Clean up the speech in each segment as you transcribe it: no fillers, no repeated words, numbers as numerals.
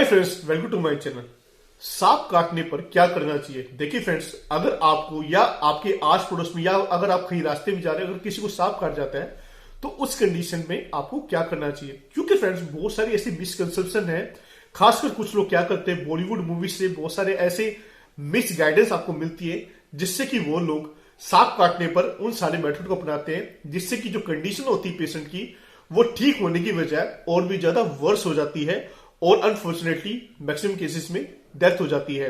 Friends, welcome to my channel. सांप काटने पर क्या करना चाहिए। देखिए फ्रेंड्स, अगर आपको या आपके आस पड़ोस में या अगर आप कहीं रास्ते में जा रहे हैं, अगर किसी को सांप काट जाता है तो उस कंडीशन में आपको क्या करना चाहिए। क्योंकि फ्रेंड्स बहुत सारी ऐसी मिसकंसेप्शन है, खासकर कुछ लोग क्या करते हैं, बॉलीवुड मूवी से बहुत सारे ऐसे मिस गाइडेंस आपको मिलती है जिससे कि वो लोग सांप काटने पर उन सारे मेथड को अपनाते हैं, जिससे कि जो कंडीशन होती है पेशेंट की वो ठीक होने की बजाय और भी ज्यादा वर्स हो जाती है और अनफॉर्चुनेटली मैक्सिमम केसेस में डेथ हो जाती है।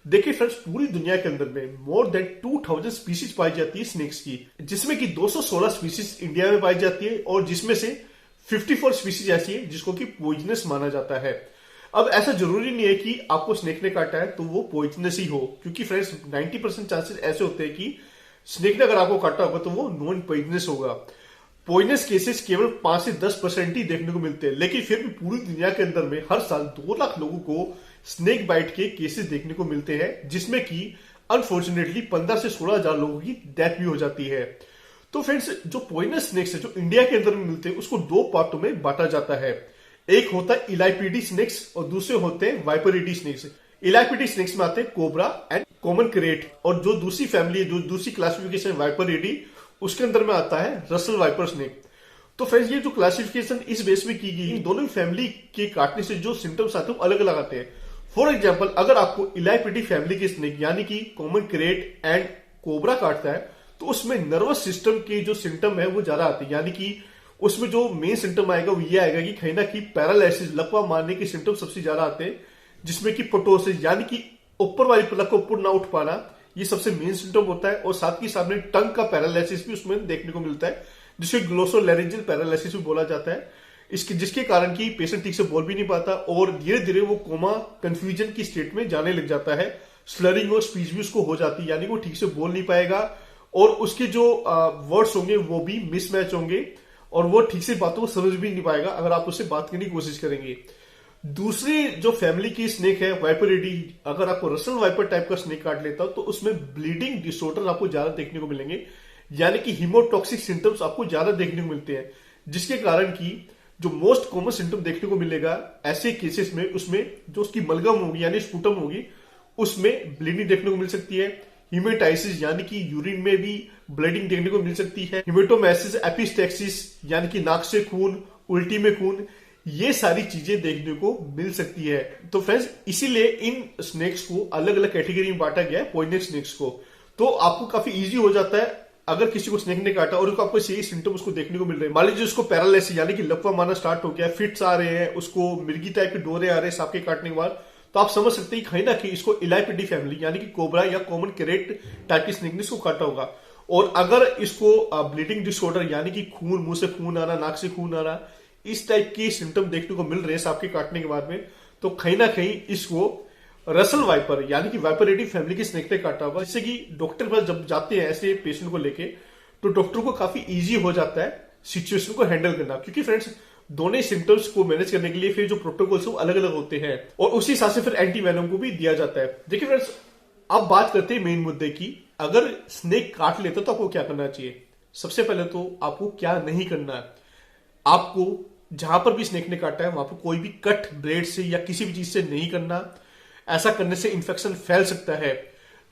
देखिए फ्रेंड्स, पूरी दुनिया के अंदर में मोर देन 2000 स्पीसीज पाई जाती है स्नेक्स की, जिसमें कि 216 स्पीसीज इंडिया में पाई जाती है और जिसमें से 54 स्पीसीज ऐसी है जिसको कि पॉइजनस माना जाता है। अब ऐसा जरूरी नहीं है कि आपको स्नेक ने काटा है तो वो पॉइजनस ही हो, क्योंकि फ्रेंड्स 90% चांसेस ऐसे होते हैं कि स्नेक ने अगर आपको काटा होगा तो वो नॉन पॉइजनस होगा। पॉइजनस केसेस केवल 5 से 10% ही देखने को मिलते हैं, लेकिन फिर भी पूरी दुनिया के अंदर में हर साल 2 लाख लोगों को स्नेक बाइट के केसेस देखने को मिलते हैं, जिसमें कि अनफॉर्चुनेटली 15 से 16 हजार लोगों की डेथ भी हो जाती है। तो फ्रेंड्स, जो पॉइजनस स्नेक्स है जो इंडिया के अंदर में मिलते हैं उसको 2 पार्टों में बांटा जाता है। एक होता है इलाइपिडी स्नेक्स और दूसरे होते हैं वाइपरिडी स्नेक्स। इलाइपिडी स्नेक्स में आते हैं कोबरा एंड कॉमन क्रेट, और जो दूसरी फैमिली जो दूसरी क्लासिफिकेशन वाइपरिडी उसके अंदर में आता है रसल वाइपर स्नेक। तो फ्रेंड्स, ये जो क्लासिफिकेशन इस बेस में की गई, दोनों फैमिली के काटने से जो सिम्टम्स आते हैं वो अलग अलग आते हैं। फॉर एग्जाम्पल, अगर आपको इलाइपिडी फैमिली के स्नेक यानी कि कॉमन क्रेट एंड कोबरा काटता है तो उसमें नर्वस सिस्टम के जो सिम्टम है वो ज्यादा आते हैं, यानी कि उसमें जो मेन सिम्टम आएगा वो ये आएगा कि कहीं ना कहीं पैरालिसिस, लकवा मारने के सिम्टम सबसे ज्यादा आते हैं, जिसमें कि पोटोसिस यानी कि ऊपर वाली पलक को ऊपर ना उठ पाना, ये सबसे मेन सिम्टम होता है। और साथ ही साथ में टंग का पैरालिसिस भी उसमें देखने को मिलता है, जिसे ग्लोसोलैरिंजियल पैरालिसिस भी बोला जाता है, जिसके कारण कि पेशेंट ठीक से बोल भी नहीं पाता और धीरे धीरे वो कोमा कंफ्यूजन की स्टेट में जाने लग जाता है। स्लरिंग और स्पीच भी उसको हो जाती है, यानी वो ठीक से बोल नहीं पाएगा और उसके जो वर्ड्स होंगे वो भी मिसमैच होंगे और वो ठीक से बातों को समझ भी नहीं पाएगा अगर आप उससे बात करने की कोशिश करेंगे। दूसरी जो फैमिली की स्नेक है वाइपरिडी, अगर आपको रसल वाइपर टाइप का स्नेक काट लेता हो तो उसमें ब्लीडिंग डिसऑर्डर आपको ज्यादा देखने को मिलेंगे, यानी कि हीमोटॉक्सिक सिम्टम्स आपको ज्यादा देखने को मिलते हैं, जिसके कारण कि जो मोस्ट कॉमन सिम्टम देखने को मिलेगा ऐसे केसेस में, उसमें जो उसकी मलगम होगी यानी स्पूटम होगी उसमें ब्लीडिंग देखने को मिल सकती है। हीमेटाइसिस यानी कि यूरिन में भी ब्लीडिंग देखने को मिल सकती है। हिमेटोमेसिस, एपिस्टेक्सिस यानी कि नाक से खून, उल्टी में खून, ये सारी चीजें देखने को मिल सकती है। तो फ्रेंड्स, इसीलिए इन स्नेक्स को अलग अलग कैटेगरी में बांटा गया है पॉइजनस स्नेक्स को। तो आपको काफी इजी हो जाता है अगर किसी को स्नेक ने काटा और आपको सही सिम्टम उसको देखने को मिल रहे हैं। मान लीजिए उसको पैरालिसिस यानी कि लकवा मारना स्टार्ट हो गया, फिट्स आ रहे हैं, उसको मिर्गी टाइप के डोरे आ रहे हैं सांप के काटने के बाद, तो आप समझ सकते हैं कहीं ना कहीं इसको इलाइपिडी फैमिली यानी कि कोबरा या कॉमन क्रेट टाइप की स्नेक ने इसको काटा होगा। और अगर इसको ब्लीडिंग डिसऑर्डर यानी कि खून, मुंह से खून आ रहा, नाक से खून आ रहा, इस टाइप के सिम्टम देखने को मिल रहे हैं सांप के काटने के बाद में, तो कहीं ना कहीं इसको रसल वाइपर यानी कि वाइपरिडी फैमिली की स्नेक ने काटा होगा। जिससे कि डॉक्टर पास जब जाते हैं ऐसे पेशेंट को लेके तो डॉक्टर को काफी इजी हो जाता है सिचुएशन को हैंडल करना, क्योंकि फ्रेंड्स दोनों सिम्टम्स को मैनेज करने के लिए फिर जो प्रोटोकॉल्स वो अलग अलग होते हैं और उसी हिसाब से फिर एंटीवेनम को भी दिया जाता है। देखिए फ्रेंड्स, अब बात करते हैं मेन मुद्दे की। अगर स्नेक काट लेता तो आपको क्या करना चाहिए। सबसे पहले तो आपको क्या नहीं करना है, आपको जहां पर भी स्नेक ने काटा है वहां पर कोई भी कट ब्लेड से या किसी भी चीज से नहीं करना, ऐसा करने से इंफेक्शन फैल सकता है।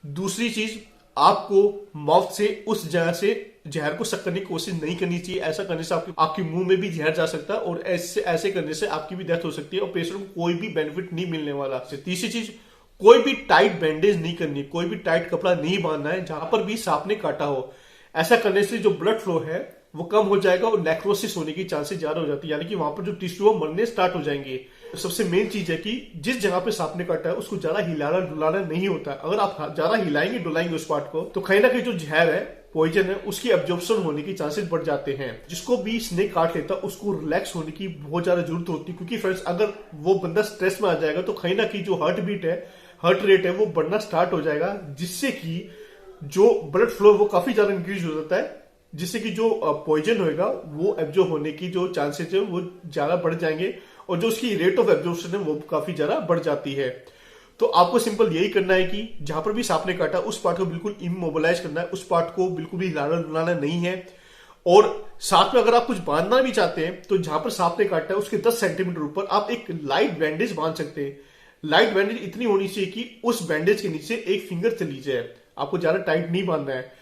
दूसरी चीज, आपको माउथ से उस जगह से जहर को सक करने की कोशिश नहीं करनी चाहिए। ऐसा करने से आपके मुंह में भी जहर जा सकता है और ऐसे करने से आपकी भी डेथ हो सकती है और पेशेंट को कोई भी बेनिफिट नहीं मिलने वाला। तीसरी चीज, कोई भी टाइट बैंडेज नहीं करनी, कोई भी टाइट कपड़ा नहीं बांधना है जहां पर भी सांप ने काटा हो। ऐसा करने से जो ब्लड फ्लो है वो कम हो जाएगा और नेक्रोसिस होने की चांसेस ज्यादा हो जाती है, यानी कि वहां पर जो टिश्यू मरने स्टार्ट हो जाएंगे। सबसे मेन चीज है कि जिस जगह पे सांप ने काटा है उसको ज्यादा हिलाना डुलाना नहीं होता। अगर आप ज्यादा हिलाएंगे डुलाएंगे उस पार्ट को तो कहीं ना कहीं जो जहर है, पॉइजन है, उसकी एब्जॉर्प्शन होने की चांसेस बढ़ जाते हैं। जिसको भी स्नेक काट लेता है उसको रिलैक्स होने की बहुत ज्यादा जरूरत होती है, क्योंकि फ्रेंड्स अगर वो बंदा स्ट्रेस में आ जाएगा तो कहीं ना कहीं जो हार्ट बीट है, हार्ट रेट है, वो बढ़ना स्टार्ट हो जाएगा, जिससे कि जो ब्लड फ्लो वो काफी ज्यादा इंक्रीज हो जाता है, जिससे कि जो पॉइजन होएगा वो एब्जॉर्ब होने की जो चांसेस है वो ज्यादा बढ़ जाएंगे और जो उसकी रेट ऑफ एब्जॉर्प्शन है वो काफी ज्यादा बढ़ जाती है। तो आपको सिंपल यही करना है कि जहां पर भी सांप ने काटा उस पार्ट को बिल्कुल इमोबिलाइज करना है, उस पार्ट को बिल्कुल भी हिलाना डुलाना नहीं है। और साथ में अगर आप कुछ बांधना भी चाहते हैं तो जहां पर सांप ने काटा है उसके 10 सेंटीमीटर ऊपर आप एक लाइट बैंडेज बांध सकते हैं, लाइट बैंडेज इतनी होनी चाहिए कि उस बैंडेज के नीचे एक फिंगर चली जाए, आपको ज्यादा टाइट नहीं बांधना है।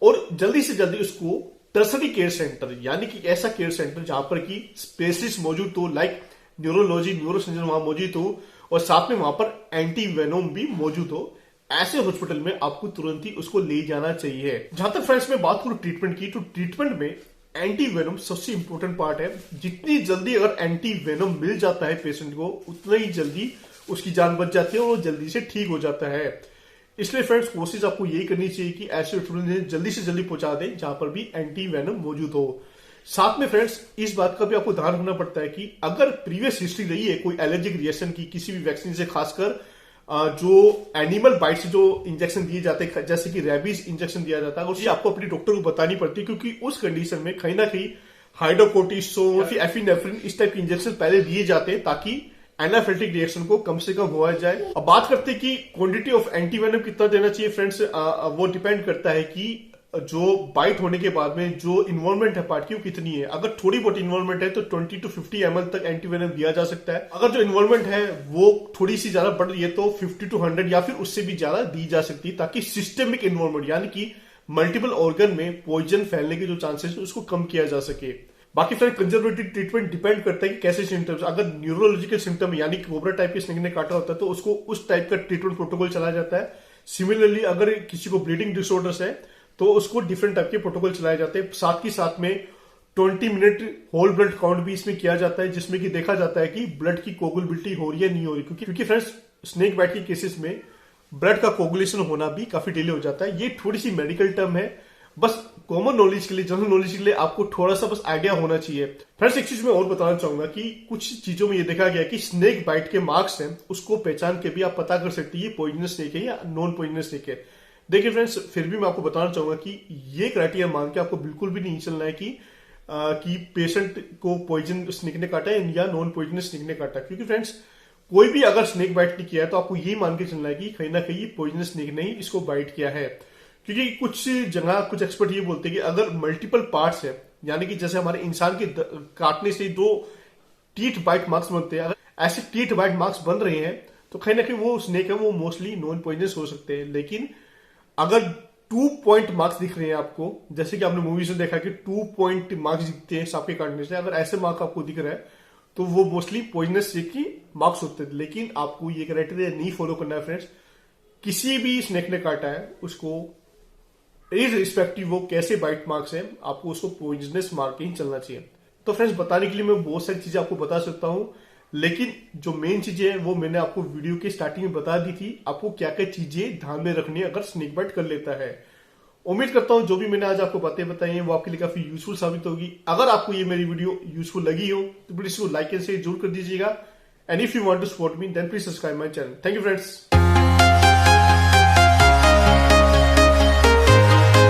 और जल्दी से जल्दी उसको टर्सरी केयर सेंटर, यानी कि ऐसा केयर सेंटर जहां पर कि स्पेशलिस्ट मौजूद हो, लाइक न्यूरोलॉजी, न्यूरोसर्जन वहां मौजूद हो, और साथ में वहां पर एंटी वेनोम भी मौजूद हो, ऐसे हॉस्पिटल में आपको तुरंत ही उसको ले जाना चाहिए। जहां तक फ्रेंड्स मैं बात करूं ट्रीटमेंट की, तो ट्रीटमेंट में एंटी वेनोम सबसे इंपॉर्टेंट पार्ट है। जितनी जल्दी अगर एंटी वेनोम मिल जाता है पेशेंट को, उतना ही जल्दी उसकी जान बच जाती है और वो जल्दी से ठीक हो जाता है। इसलिए फ्रेंड्स कोशिश आपको यही करनी चाहिए कि ऐसे हॉस्पिटल में जल्दी से जल्दी पहुंचा दें जहां पर भी एंटी वेनम मौजूद हो। साथ में फ्रेंड्स इस बात का भी आपको ध्यान रखना पड़ता है कि अगर प्रीवियस हिस्ट्री रही है कोई एलर्जिक रिएक्शन की किसी भी वैक्सीन से, खासकर जो एनिमल बाइट से जो इंजेक्शन दिए जाते हैं, जैसे कि रेबीज इंजेक्शन दिया जाता है, उसकी आपको अपने डॉक्टर को बतानी पड़ती है, क्योंकि उस कंडीशन में कहीं ना कहीं हाइड्रोकोर्टिसोन, फिर एफिनेफ्रिन, इस टाइप के इंजेक्शन पहले दिए जाते हैं ताकि एनाफिलेक्टिक रिएक्शन को कम से कम हुआ जाए। अब बात करते हैं कि क्वांटिटी ऑफ एंटीवेनम कितना देना चाहिए फ्रेंड्स, वो डिपेंड करता है कि जो बाइट होने के बाद में जो इन्वॉल्वमेंट है पार्ट की वो कितनी है। अगर थोड़ी बहुत इन्वॉल्वमेंट है तो 20 to 50 ml तक एंटीवेनम दिया जा सकता है। अगर जो इन्वॉल्वमेंट है वो थोड़ी सी ज्यादा बढ़ रही है तो 50 to 100 या फिर उससे भी ज्यादा दी जा सकती है, ताकि सिस्टेमिक इन्वॉल्वमेंट यानी कि मल्टीपल ऑर्गन में पॉइजन फैलने के जो चांसेस है उसको कम किया जा सके। बाकी फ्रेंड कंजर्वेटिव ट्रीटमेंट डिपेंड करता है कि कैसे सिम्टम्स, अगर न्यूरोलॉजिकल सिम्टम यानी कि कोबरा टाइप के स्नेक ने काटा होता है तो उसको उस टाइप का ट्रीटमेंट प्रोटोकॉल चलाया जाता है। सिमिलरली अगर किसी को ब्लीडिंग डिसऑर्डर्स है तो उसको डिफरेंट टाइप के प्रोटोकॉल चलाए जाते हैं। साथ ही साथ में 20 मिनट होल ब्लड काउंट भी इसमें किया जाता है, जिसमें कि देखा जाता है कि ब्लड की कोगुलेबिलिटी हो रही है नहीं हो रही, क्योंकि फ्रेंड्स स्नेक बाइट के केसेस में ब्लड का कोगुलेशन होना भी काफी डिले हो जाता है। ये थोड़ी सी मेडिकल टर्म है, बस कॉमन नॉलेज के लिए, जनरल नॉलेज के लिए आपको थोड़ा सा बस आइडिया होना चाहिए। फ्रेंड्स एक चीज मैं और बताना चाहूंगा कि कुछ चीजों में ये देखा गया कि स्नेक बाइट के मार्क्स हैं उसको पहचान के भी आप पता कर सकते हैं ये पॉइजनस स्नेक है या नॉन पॉइजनस स्नेक है। देखिए फ्रेंड्स फिर भी मैं आपको बताना चाहूंगा कि ये क्राइटेरिया मान के आपको बिल्कुल भी नहीं चलना है कि पेशेंट को पॉइजन स्नेक ने काटा है या नॉन पॉइजनस स्नेक ने काटा, क्योंकि फ्रेंड्स कोई भी अगर स्नेक बाइट नहीं किया है तो आपको ये मान के चलना है कि कहीं ना कहीं पॉइजनस स्नेक ने ही इसको बाइट किया है। क्योंकि कुछ जगह कुछ एक्सपर्ट ये बोलते हैं कि अगर मल्टीपल पार्ट्स है, यानी कि जैसे हमारे इंसान के काटने से जो टीथ बाइट मार्क्स बनते हैं, अगर ऐसे टीथ बाइट मार्क्स बन रहे हैं तो कहीं ना कहीं वो स्नेक है वो मोस्टली नॉन पॉइजनस हो सकते हैं। लेकिन अगर 2 पॉइंट मार्क्स दिख रहे हैं आपको, जैसे कि आपने मूवीज में देखा कि 2 पॉइंट मार्क्स दिखते हैं सांप के काटने से, अगर ऐसे मार्क्स आपको दिख रहा है तो वो मोस्टली पॉइजनस स्नेक की मार्क्स होते हैं। लेकिन आपको ये क्राइटेरिया नहीं फॉलो करना है फ्रेंड्स। किसी भी स्नेक ने काटा है उसको इररिस्पेक्टिव वो कैसे बाइट मार्क्स है, आपको उसको पॉइजनस मार्क ही चलना चाहिए। तो फ्रेंड्स बताने के लिए मैं बहुत सारी चीजें आपको बता सकता हूं, लेकिन जो मेन चीजें हैं वो मैंने आपको वीडियो के स्टार्टिंग में बता दी थी, आपको क्या क्या चीजें ध्यान में रखनी है अगर स्नेक बाइट कर लेता है। उम्मीद करता हूं जो भी मैंने आज आपको बातें बताई हैं वो आपके लिए काफी यूजफुल साबित होगी। अगर आपको ये मेरी वीडियो यूजफुल लगी हो तो प्लीज इसको लाइक एंड शेयर जरूर कर दीजिएगा। And if you want to support me then please subscribe my channel. Thank you friends.